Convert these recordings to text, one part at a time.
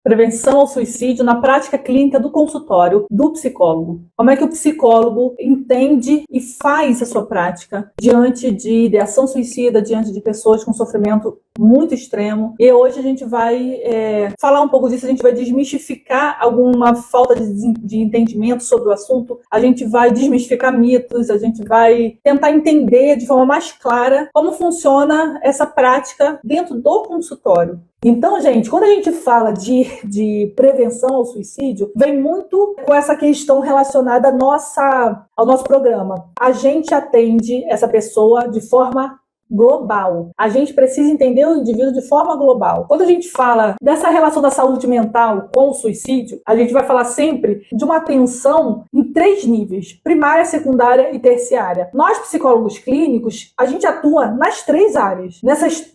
prevenção ao suicídio na prática clínica do consultório do psicólogo. Como é que o psicólogo entende e faz a sua prática diante de ideação suicida, diante de pessoas com sofrimento muito extremo. E hoje a gente vai falar um pouco disso, a gente vai desmistificar alguma falta de entendimento sobre o assunto, a gente vai desmistificar mitos, a gente vai tentar entender de forma mais clara como funciona essa prática dentro do consultório. Então, gente, quando a gente fala de prevenção ao suicídio, vem muito com essa questão relacionada ao nosso programa. A gente atende essa pessoa de forma global. A gente precisa entender o indivíduo de forma global. Quando a gente fala dessa relação da saúde mental com o suicídio, a gente vai falar sempre de uma atenção em 3 níveis: primária, secundária e terciária. Nós, psicólogos clínicos, a gente atua nas 3 áreas,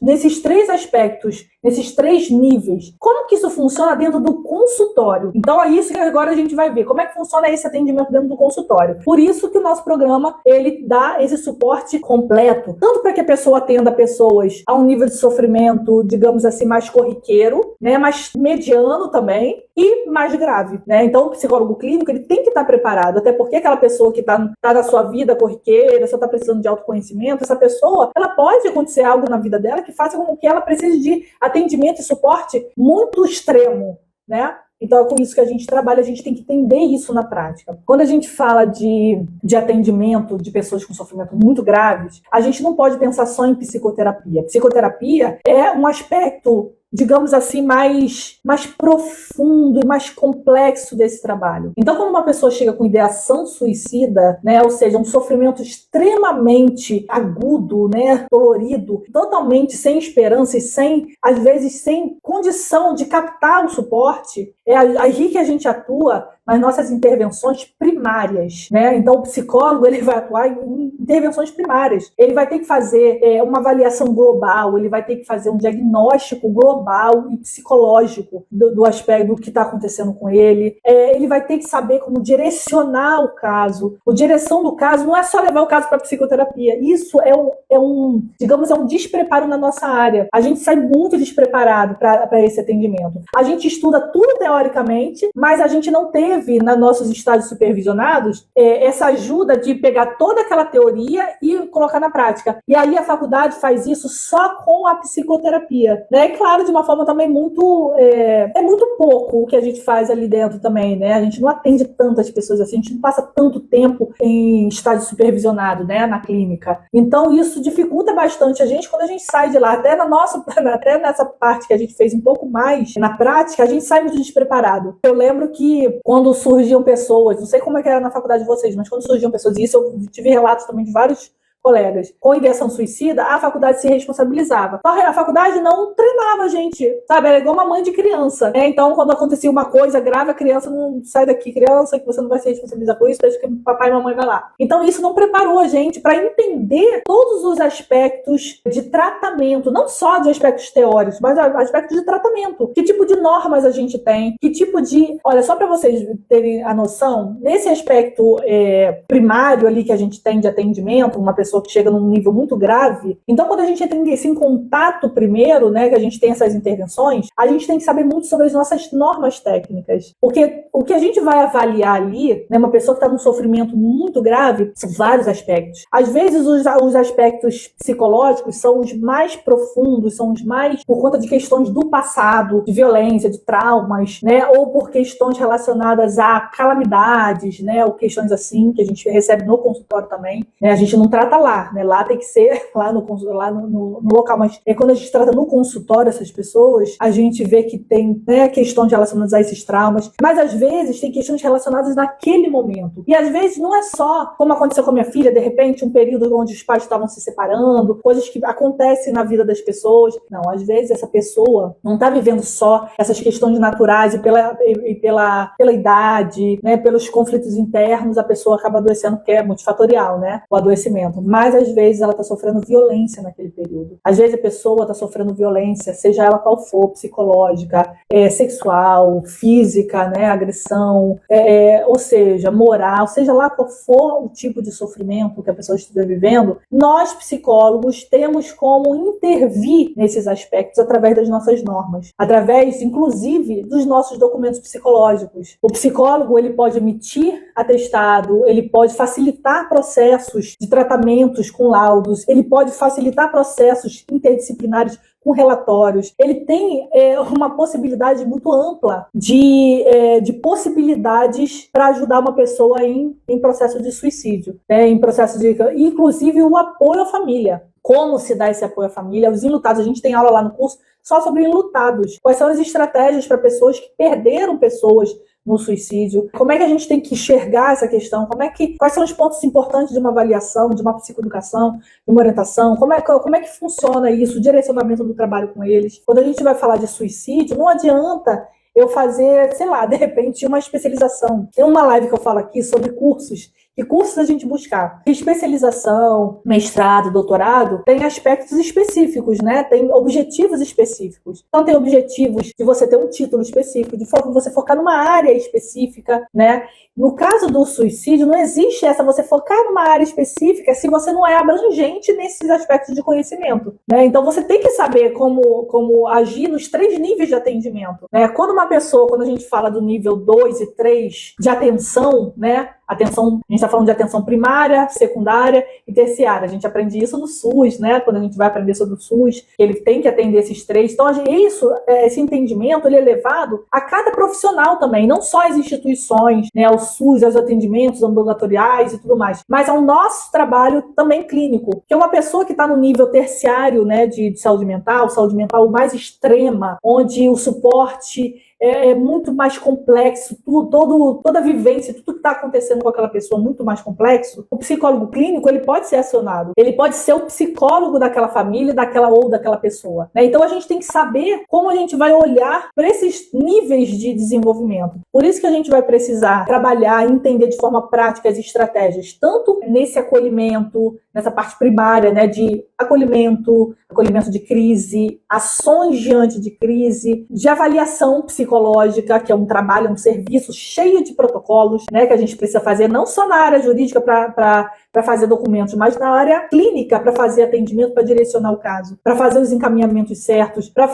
nesses 3 aspectos, nesses 3 níveis. Como que isso funciona dentro do consultório? Então é isso que agora a gente vai ver. Como é que funciona esse atendimento dentro do consultório? Por isso que o nosso programa, ele dá esse suporte completo, tanto para que a pessoa atenda pessoas a um nível de sofrimento, digamos assim, mais corriqueiro, né, mais mediano também, e mais grave, né? Então o psicólogo clínico, ele tem que estar preparado, até porque aquela pessoa que está na sua vida corriqueira, só está precisando de autoconhecimento, essa pessoa, ela pode acontecer algo na vida dela que faça com que ela precise de atendimento e suporte muito extremo, né? Então é com isso que a gente trabalha, a gente tem que entender isso na prática. Quando a gente fala de atendimento de pessoas com sofrimento muito graves, a gente não pode pensar só em psicoterapia. Psicoterapia é um aspecto, digamos assim, mais profundo e mais complexo desse trabalho. Então, quando uma pessoa chega com ideação suicida, né, ou seja, um sofrimento extremamente agudo, né, dolorido, totalmente sem esperança e às vezes, sem condição de captar o suporte, é aí que a gente atua nas nossas intervenções primárias, né? Então, o psicólogo, ele vai atuar em intervenções primárias. Ele vai ter que fazer uma avaliação global, ele vai ter que fazer um diagnóstico global e psicológico do aspecto do que está acontecendo com ele. Ele vai ter que saber como direcionar o caso. A direção do caso não é só levar o caso para psicoterapia. Isso é um despreparo na nossa área. A gente sai muito despreparado para esse atendimento. A gente estuda tudo teoricamente, mas a gente não teve, nos nossos estágios supervisionados, essa ajuda de pegar toda aquela teoria e colocar na prática. E aí a faculdade faz isso só com a psicoterapia, né? E claro, de uma forma também muito pouco o que a gente faz ali dentro também, né? A gente não atende tantas pessoas assim, a gente não passa tanto tempo em estágio supervisionado, né, na clínica. Então isso dificulta bastante a gente quando a gente sai de lá, até nessa parte que a gente fez um pouco mais na prática, a gente sai muito despreparado. Eu lembro que quando surgiam pessoas, não sei como é que era na faculdade de vocês, mas quando surgiam pessoas, e isso eu tive relatos também de vários colegas, com ideação suicida, a faculdade se responsabilizava. Então, a faculdade não treinava a gente, sabe? Era igual uma mãe de criança, né? Então, quando acontecia uma coisa grave, a criança não sai daqui, criança, que você não vai se responsabilizar por isso, desde que papai e mamãe vai lá. Então, isso não preparou a gente para entender todos os aspectos de tratamento, não só de aspectos teóricos, mas aspectos de tratamento. Que tipo de normas a gente tem, que tipo de... Olha, só para vocês terem a noção, nesse aspecto primário ali que a gente tem de atendimento, uma pessoa que chega num nível muito grave. Então, quando a gente entra em contato primeiro, né, que a gente tem essas intervenções, a gente tem que saber muito sobre as nossas normas técnicas. Porque o que a gente vai avaliar ali, né, uma pessoa que está num sofrimento muito grave, são vários aspectos. Às vezes, os aspectos psicológicos são os mais profundos, são os mais por conta de questões do passado, de violência, de traumas, né, ou por questões relacionadas a calamidades, né, ou questões assim, que a gente recebe no consultório também, né, a gente não trata lá, né? Lá tem que ser lá no local, mas quando a gente trata no consultório essas pessoas, a gente vê que tem, né, questões relacionadas a esses traumas, mas às vezes tem questões relacionadas naquele momento. E às vezes não é só como aconteceu com a minha filha, de repente um período onde os pais estavam se separando, coisas que acontecem na vida das pessoas. Não, às vezes essa pessoa não está vivendo só essas questões naturais e pela idade, né, pelos conflitos internos, a pessoa acaba adoecendo, porque é multifatorial, né, o adoecimento. mas às vezes ela está sofrendo violência naquele período. Às vezes a pessoa está sofrendo violência, seja ela qual for, psicológica, sexual, física, né, agressão, ou seja, moral, seja lá qual for o tipo de sofrimento que a pessoa esteja vivendo, nós psicólogos temos como intervir nesses aspectos através das nossas normas, através, inclusive, dos nossos documentos psicológicos. O psicólogo, ele pode emitir atestado, ele pode facilitar processos de tratamentos com laudos, ele pode facilitar processos interdisciplinares com relatórios. Ele tem uma possibilidade muito ampla de possibilidades para ajudar uma pessoa em processo de suicídio, em processo de, inclusive, o apoio à família. Como se dá esse apoio à família? Os enlutados, a gente tem aula lá no curso só sobre enlutados. Quais são as estratégias para pessoas que perderam pessoas no suicídio? Como é que a gente tem que enxergar essa questão? Quais são os pontos importantes de uma avaliação, de uma psicoeducação, de uma orientação? Como é que funciona isso, o direcionamento do trabalho com eles? Quando a gente vai falar de suicídio, não adianta eu fazer, sei lá, de repente, uma especialização. Tem uma live que eu falo aqui sobre cursos. Que cursos a gente buscar? Especialização, mestrado, doutorado, tem aspectos específicos, né? Tem objetivos específicos. Então, tem objetivos de você ter um título específico, de você focar numa área específica, né? No caso do suicídio, não existe você focar numa área específica se você não é abrangente nesses aspectos de conhecimento, né? Então, você tem que saber como agir nos 3 níveis de atendimento, né? Quando a gente fala do nível 2 e 3 de atenção, né? Atenção, a gente está falando de atenção primária, secundária e terciária. A gente aprende isso no SUS, né? Quando a gente vai aprender sobre o SUS, ele tem que atender esses 3. Então, esse entendimento, ele é levado a cada profissional também, não só as instituições, né? O SUS, os atendimentos ambulatoriais e tudo mais, mas ao nosso trabalho também clínico, que é uma pessoa que está no nível terciário, né, de saúde mental mais extrema, onde o suporte é muito mais complexo, toda a vivência, tudo que está acontecendo com aquela pessoa muito mais complexo. O psicólogo clínico, ele pode ser acionado, ele pode ser o psicólogo daquela família, daquela pessoa, né? Então a gente tem que saber como a gente vai olhar para esses níveis de desenvolvimento. Por isso que a gente vai precisar trabalhar e entender de forma prática as estratégias, tanto nesse acolhimento, nessa parte primária, né, de acolhimento de crise, ações diante de crise, de avaliação psicológica, que é um trabalho, um serviço cheio de protocolos, né, que a gente precisa fazer, não só na área jurídica para fazer documentos, mas na área clínica para fazer atendimento, para direcionar o caso, para fazer os encaminhamentos certos, para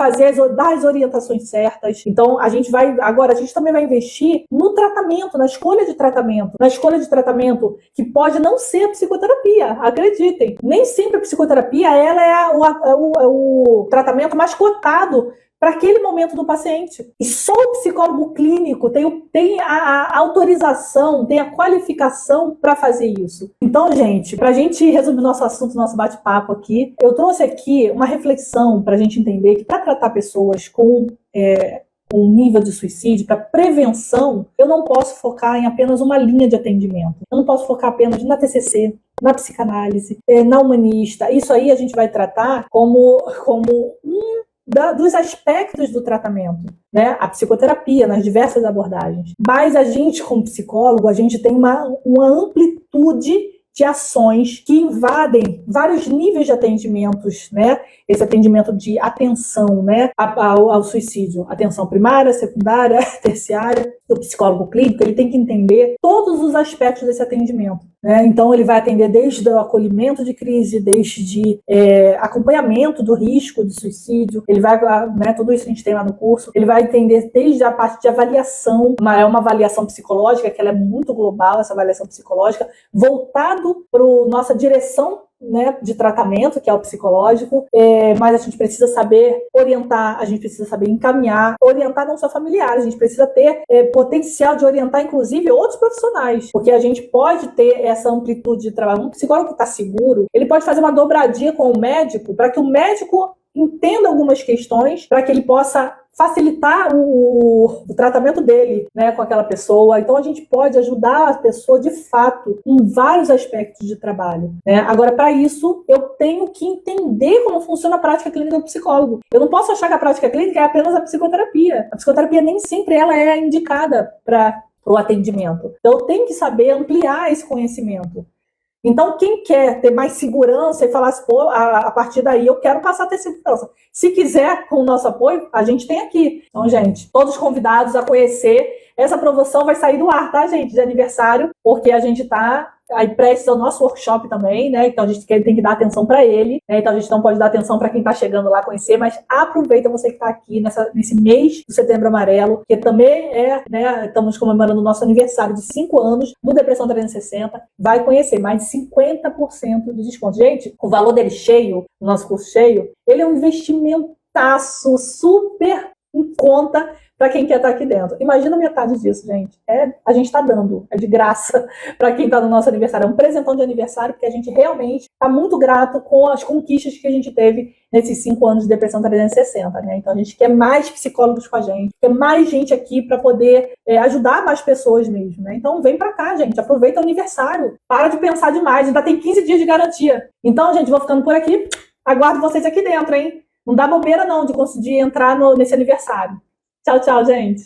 dar as orientações certas. Então, a gente também vai investir no tratamento, na escolha de tratamento que pode não ser a psicoterapia, acreditem. Nem sempre a psicoterapia ela é o tratamento mais cotado para aquele momento do paciente. E só o psicólogo clínico tem a autorização, tem a qualificação para fazer isso. Então, gente, para a gente resumir nosso assunto, nosso bate-papo aqui, eu trouxe aqui uma reflexão para a gente entender que para tratar pessoas com um nível de suicídio, para prevenção, eu não posso focar em apenas uma linha de atendimento. Eu não posso focar apenas na TCC, na psicanálise, na humanista. Isso aí a gente vai tratar como dos aspectos do tratamento, né? A psicoterapia, nas diversas abordagens. Mas a gente, como psicólogo, a gente tem uma amplitude de ações que invadem vários níveis de atendimentos, né? Esse atendimento de atenção, né, ao suicídio. Atenção primária, secundária, terciária. O psicólogo clínico, ele tem que entender todos os aspectos desse atendimento, né? Então, ele vai atender desde o acolhimento de crise, desde acompanhamento do risco de suicídio. Ele vai, né, tudo isso a gente tem lá no curso. Ele vai atender desde a parte de avaliação. É uma avaliação psicológica, que ela é muito global, essa avaliação psicológica, voltado para a nossa direção, né, de tratamento, que é o psicológico, mas a gente precisa saber orientar, a gente precisa saber encaminhar, orientar não só familiares, a gente precisa ter potencial de orientar, inclusive, outros profissionais, porque a gente pode ter essa amplitude de trabalho. Um psicólogo que está seguro, ele pode fazer uma dobradinha com o médico, para que o médico entenda algumas questões, para que ele possa facilitar o tratamento dele, né, com aquela pessoa. Então, a gente pode ajudar a pessoa, de fato, em vários aspectos de trabalho, né? Agora, para isso, eu tenho que entender como funciona a prática clínica do psicólogo. Eu não posso achar que a prática clínica é apenas a psicoterapia. A psicoterapia nem sempre ela é indicada para o atendimento. Então, eu tenho que saber ampliar esse conhecimento. Então, quem quer ter mais segurança e falar assim, pô, a partir daí eu quero passar a ter segurança. Se quiser, com o nosso apoio, a gente tem aqui. Então, gente, todos convidados a conhecer. Essa promoção vai sair do ar, tá, gente? De aniversário, porque a gente tá aí prestes ao nosso workshop também, né? Então a gente tem que dar atenção para ele, né? Então a gente não pode dar atenção para quem está chegando lá conhecer, mas aproveita você que está aqui nesse mês do Setembro Amarelo, que também né? Estamos comemorando o nosso aniversário de 5 anos do Depressão 360. Vai conhecer mais de 50% de desconto. Gente, o valor dele cheio, o nosso curso cheio, ele é um investimentaço super em conta para quem quer estar aqui dentro. Imagina metade disso, gente. A gente está dando, é de graça para quem está no nosso aniversário. É um presentão de aniversário, porque a gente realmente está muito grato com as conquistas que a gente teve nesses 5 anos de Depressão 360, né? Então a gente quer mais psicólogos com a gente, quer mais gente aqui para poder ajudar mais pessoas mesmo, né? Então vem para cá, gente, aproveita o aniversário, para de pensar demais, ainda tem 15 dias de garantia. Então, gente, vou ficando por aqui, aguardo vocês aqui dentro, hein? Não dá bobeira não de conseguir entrar nesse aniversário. Tchau, tchau, gente.